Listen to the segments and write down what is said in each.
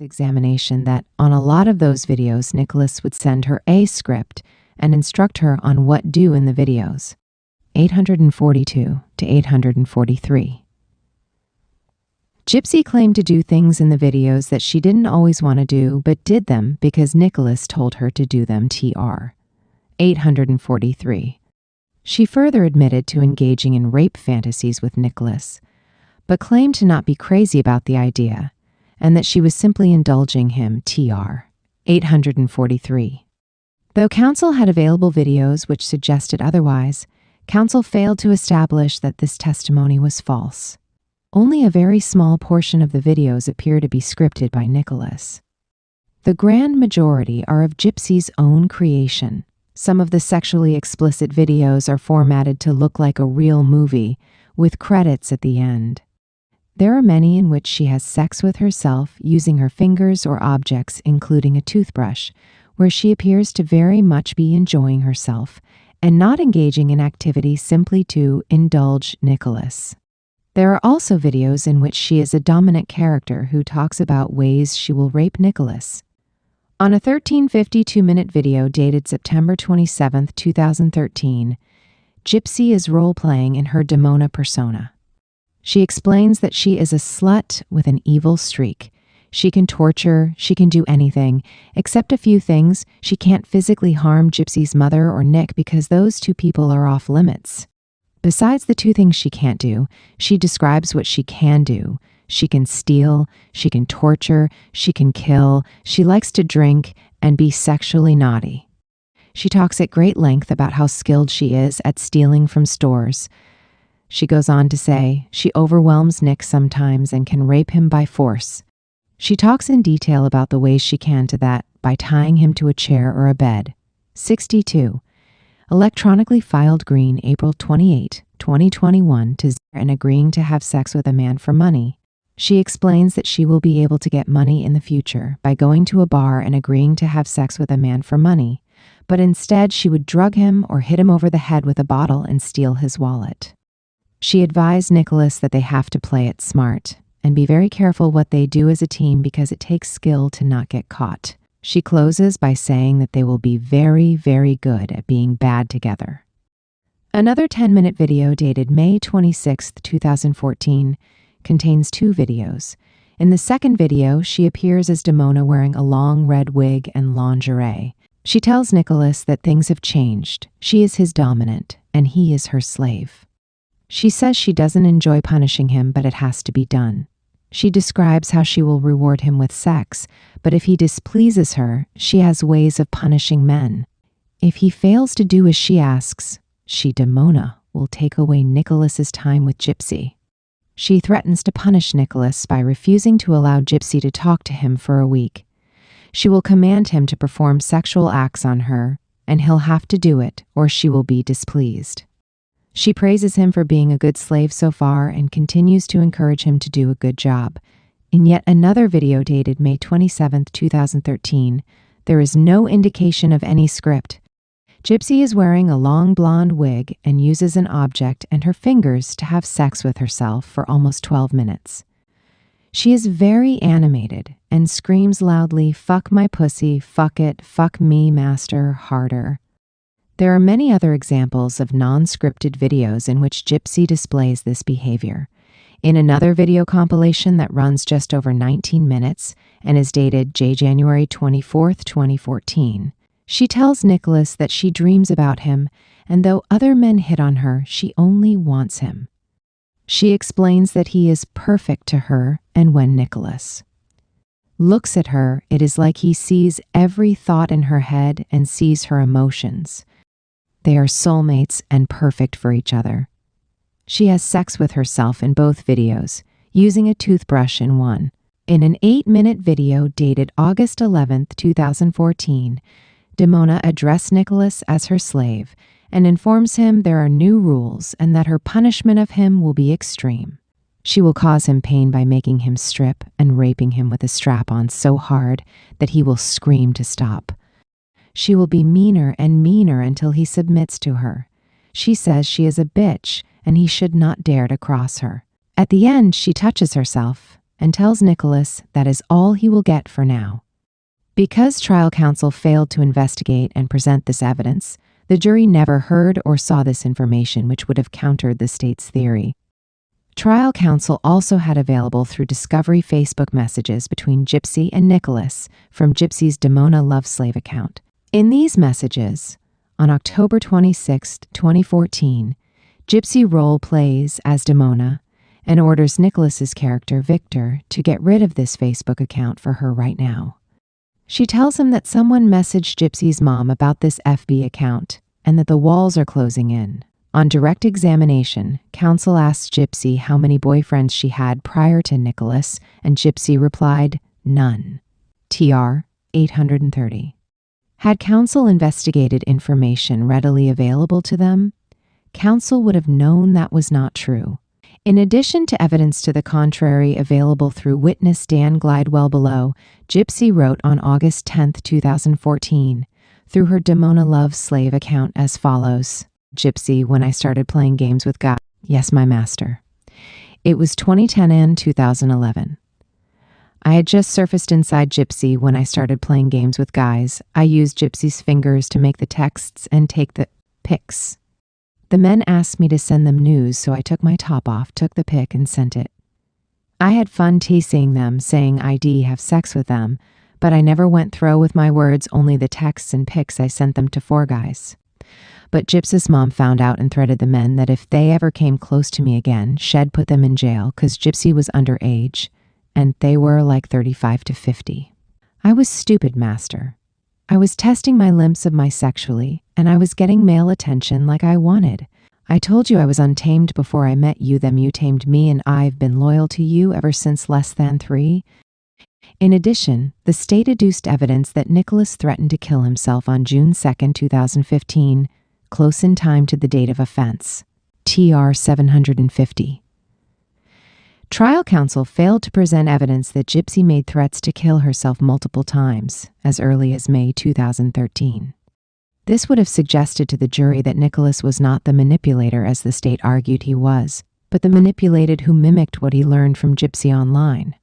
examination that on a lot of those videos, Nicholas would send her a script and instruct her on what do in the videos. 842 to 843. Gypsy claimed to do things in the videos that she didn't always want to do, but did them because Nicholas told her to do them. TR. 843. She further admitted to engaging in rape fantasies with Nicholas, but claimed to not be crazy about the idea, and that she was simply indulging him. TR. 843. Though counsel had available videos which suggested otherwise, counsel failed to establish that this testimony was false. Only a very small portion of the videos appear to be scripted by Nicholas. The grand majority are of Gypsy's own creation. Some of the sexually explicit videos are formatted to look like a real movie, with credits at the end. There are many in which she has sex with herself using her fingers or objects, including a toothbrush, where she appears to very much be enjoying herself and not engaging in activity simply to indulge Nicholas. There are also videos in which she is a dominant character who talks about ways she will rape Nicholas. On a 1352-minute video dated September 27, 2013, Gypsy is role-playing in her Demona persona. She explains that she is a slut with an evil streak. She can torture, she can do anything, except a few things. She can't physically harm Gypsy's mother or Nick because those two people are off limits. Besides the two things she can't do, she describes what she can do. She can steal, she can torture, she can kill, she likes to drink and be sexually naughty. She talks at great length about how skilled she is at stealing from stores. She goes on to say she overwhelms Nick sometimes and can rape him by force. She talks in detail about the ways she can to that by tying him to a chair or a bed. 62. Electronically filed green April 28, 2021 to and agreeing to have sex with a man for money. She explains that she will be able to get money in the future by going to a bar and agreeing to have sex with a man for money, but instead she would drug him or hit him over the head with a bottle and steal his wallet. She advised Nicholas that they have to play it smart and be very careful what they do as a team because it takes skill to not get caught. She closes by saying that they will be very, very good at being bad together. Another 10-minute video dated May 26, 2014, contains two videos. In the second video, she appears as Demona wearing a long red wig and lingerie. She tells Nicholas that things have changed. She is his dominant, and he is her slave. She says she doesn't enjoy punishing him, but it has to be done. She describes how she will reward him with sex, but if he displeases her, she has ways of punishing men. If he fails to do as she asks, she, Demona, will take away Nicholas's time with Gypsy. She threatens to punish Nicholas by refusing to allow Gypsy to talk to him for a week. She will command him to perform sexual acts on her, and he'll have to do it or she will be displeased. She praises him for being a good slave so far and continues to encourage him to do a good job. In yet another video dated May 27, 2013, there is no indication of any script. Gypsy is wearing a long blonde wig and uses an object and her fingers to have sex with herself for almost 12 minutes. She is very animated and screams loudly, "Fuck my pussy, fuck it, fuck me, master, harder." There are many other examples of non-scripted videos in which Gypsy displays this behavior. In another video compilation that runs just over 19 minutes and is dated January 24, 2014, she tells Nicholas that she dreams about him, and though other men hit on her, she only wants him. She explains that he is perfect to her, and when Nicholas looks at her, it is like he sees every thought in her head and sees her emotions. They are soulmates and perfect for each other. She has sex with herself in both videos, using a toothbrush in one. In an 8-minute video dated August 11, 2014, Demona addressed Nicholas as her slave and informs him there are new rules and that her punishment of him will be extreme. She will cause him pain by making him strip and raping him with a strap-on so hard that he will scream to stop. She will be meaner and meaner until he submits to her. She says she is a bitch and he should not dare to cross her. At the end, she touches herself, and tells Nicholas that is all he will get for now. Because trial counsel failed to investigate and present this evidence, the jury never heard or saw this information, which would have countered the state's theory. Trial counsel also had available through discovery Facebook messages between Gypsy and Nicholas from Gypsy's Demona Love Slave account. In these messages, on October 26, 2014, Gypsy role plays as Demona and orders Nicholas's character, Victor, to get rid of this Facebook account for her right now. She tells him that someone messaged Gypsy's mom about this FB account and that the walls are closing in. On direct examination, counsel asked Gypsy how many boyfriends she had prior to Nicholas, and Gypsy replied, none. TR 830. Had counsel investigated information readily available to them, counsel would have known that was not true. In addition to evidence to the contrary available through witness Dan Glidewell below, Gypsy wrote on August 10, 2014, through her Demona Love Slave account as follows. Gypsy, when I started playing games with guys. Yes, my master. It was 2010 and 2011. I had just surfaced inside Gypsy when I started playing games with guys. I used Gypsy's fingers to make the texts and take the pics. The men asked me to send them news, so I took my top off, took the pic, and sent it. I had fun teasing them, saying I'd have sex with them, but I never went through with my words, only the texts and pics I sent them to 4 guys. But Gypsy's mom found out and threatened the men that if they ever came close to me again, she'd put them in jail because Gypsy was underage, and they were like 35 to 50. I was stupid, master. I was testing my limits of my sexually, and I was getting male attention like I wanted. I told you I was untamed before I met you, then you tamed me, and I've been loyal to you ever since less than 3. In addition, the state adduced evidence that Nicholas threatened to kill himself on June 2, 2015, close in time to the date of offense. TR 750. Trial counsel failed to present evidence that Gypsy made threats to kill herself multiple times, as early as May 2013. This would have suggested to the jury that Nicholas was not the manipulator as the state argued he was, but the manipulated who mimicked what he learned from Gypsy online.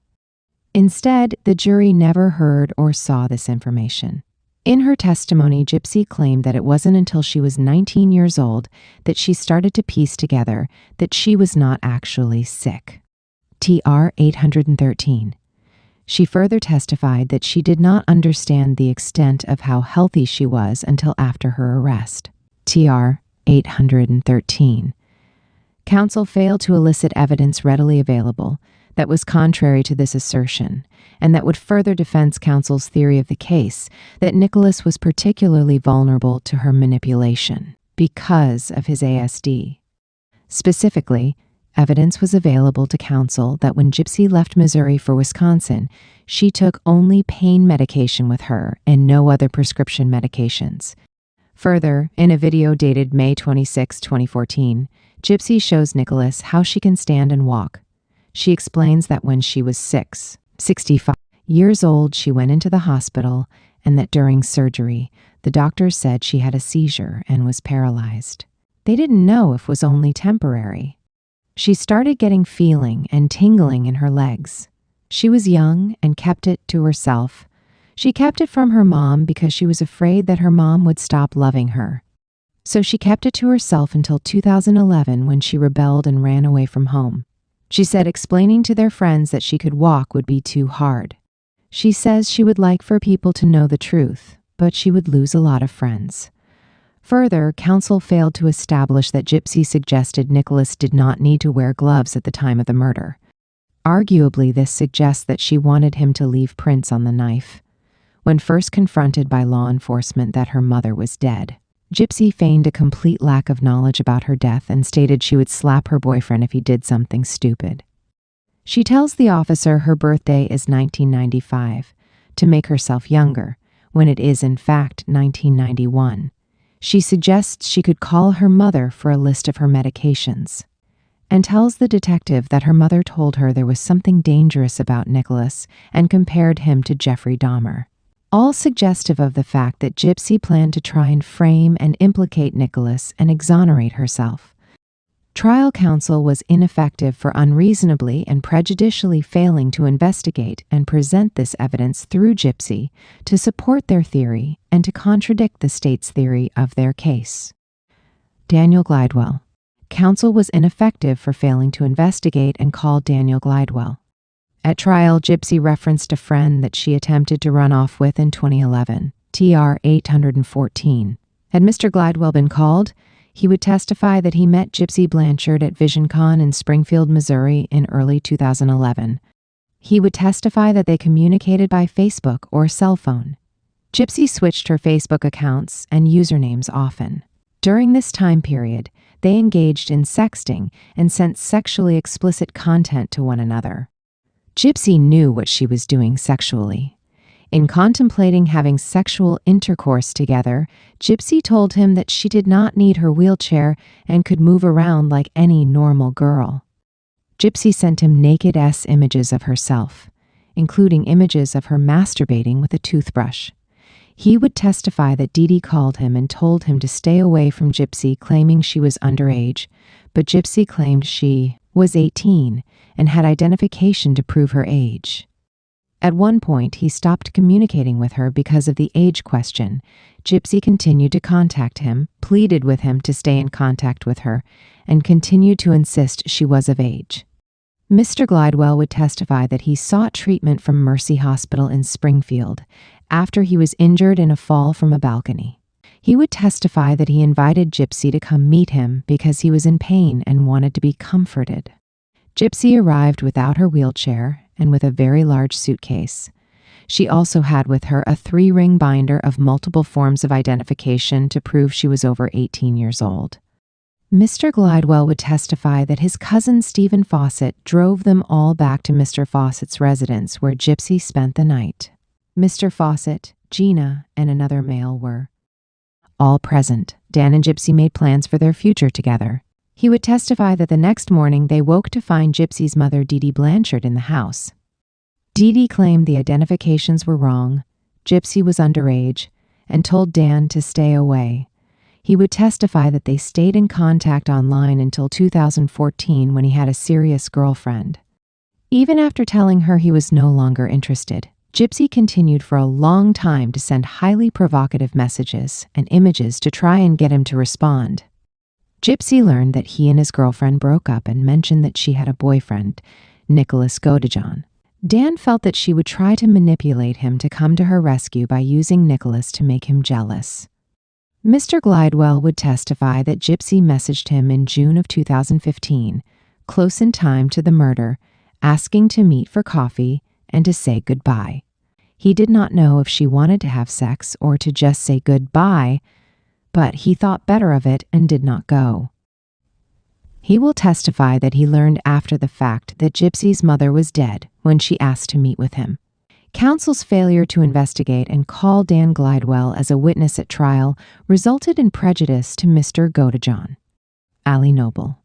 Instead, the jury never heard or saw this information. In her testimony, Gypsy claimed that it wasn't until she was 19 years old that she started to piece together that she was not actually sick. TR 813. She further testified that she did not understand the extent of how healthy she was until after her arrest. TR 813. Counsel failed to elicit evidence readily available that was contrary to this assertion, and that would further defense counsel's theory of the case that Nicholas was particularly vulnerable to her manipulation because of his ASD. Specifically, evidence was available to counsel that when Gypsy left Missouri for Wisconsin, she took only pain medication with her and no other prescription medications. Further, in a video dated May 26, 2014, Gypsy shows Nicholas how she can stand and walk. She explains that when she was 65 years old, she went into the hospital and that during surgery, the doctors said she had a seizure and was paralyzed. They didn't know if it was only temporary. She started getting feeling and tingling in her legs. She was young and kept it to herself. She kept it from her mom because she was afraid that her mom would stop loving her. So she kept it to herself until 2011 when she rebelled and ran away from home. She said explaining to their friends that she could walk would be too hard. She says she would like for people to know the truth, but she would lose a lot of friends. Further, counsel failed to establish that Gypsy suggested Nicholas did not need to wear gloves at the time of the murder. Arguably, this suggests that she wanted him to leave prints on the knife. When first confronted by law enforcement that her mother was dead, Gypsy feigned a complete lack of knowledge about her death and stated she would slap her boyfriend if he did something stupid. She tells the officer her birthday is 1995 to make herself younger, when it is in fact 1991. She suggests she could call her mother for a list of her medications, and tells the detective that her mother told her there was something dangerous about Nicholas and compared him to Jeffrey Dahmer. All suggestive of the fact that Gypsy planned to try and frame and implicate Nicholas and exonerate herself. Trial counsel was ineffective for unreasonably and prejudicially failing to investigate and present this evidence through Gypsy to support their theory and to contradict the state's theory of their case. Daniel Glidewell. Counsel was ineffective for failing to investigate and called Daniel Glidewell. At trial, Gypsy referenced a friend that she attempted to run off with in 2011, TR 814. Had Mr. Glidewell been called, he would testify that he met Gypsy Blanchard at VisionCon in Springfield, Missouri in early 2011. He would testify that they communicated by Facebook or cell phone. Gypsy switched her Facebook accounts and usernames often. During this time period, they engaged in sexting and sent sexually explicit content to one another. Gypsy knew what she was doing sexually. In contemplating having sexual intercourse together, Gypsy told him that she did not need her wheelchair and could move around like any normal girl. Gypsy sent him naked images of herself, including images of her masturbating with a toothbrush. He would testify that Dee Dee called him and told him to stay away from Gypsy, claiming she was underage, but Gypsy claimed she was 18 and had identification to prove her age. At one point, he stopped communicating with her because of the age question. Gypsy continued to contact him, pleaded with him to stay in contact with her, and continued to insist she was of age. Mr. Glidewell would testify that he sought treatment from Mercy Hospital in Springfield after he was injured in a fall from a balcony. He would testify that he invited Gypsy to come meet him because he was in pain and wanted to be comforted. Gypsy arrived without her wheelchair and with a very large suitcase. She also had with her a 3-ring binder of multiple forms of identification to prove she was over 18 years old. Mr. Glidewell would testify that his cousin Stephen Fawcett drove them all back to Mr. Fawcett's residence where Gypsy spent the night. Mr. Fawcett, Gina, and another male were all present. Dan and Gypsy made plans for their future together. He would testify that the next morning they woke to find Gypsy's mother, Dee Dee Blanchard, in the house. Dee Dee claimed the identifications were wrong, Gypsy was underage, and told Dan to stay away. He would testify that they stayed in contact online until 2014 when he had a serious girlfriend. Even after telling her he was no longer interested, Gypsy continued for a long time to send highly provocative messages and images to try and get him to respond. Gypsy learned that he and his girlfriend broke up and mentioned that she had a boyfriend, Nicholas Godejohn. Dan felt that she would try to manipulate him to come to her rescue by using Nicholas to make him jealous. Mr. Glidewell would testify that Gypsy messaged him in June of 2015, close in time to the murder, asking to meet for coffee and to say goodbye. He did not know if she wanted to have sex or to just say goodbye, but he thought better of it and did not go. He will testify that he learned after the fact that Gypsy's mother was dead when she asked to meet with him. Counsel's failure to investigate and call Dan Glidewell as a witness at trial resulted in prejudice to Mr. Godejohn. Ali Noble.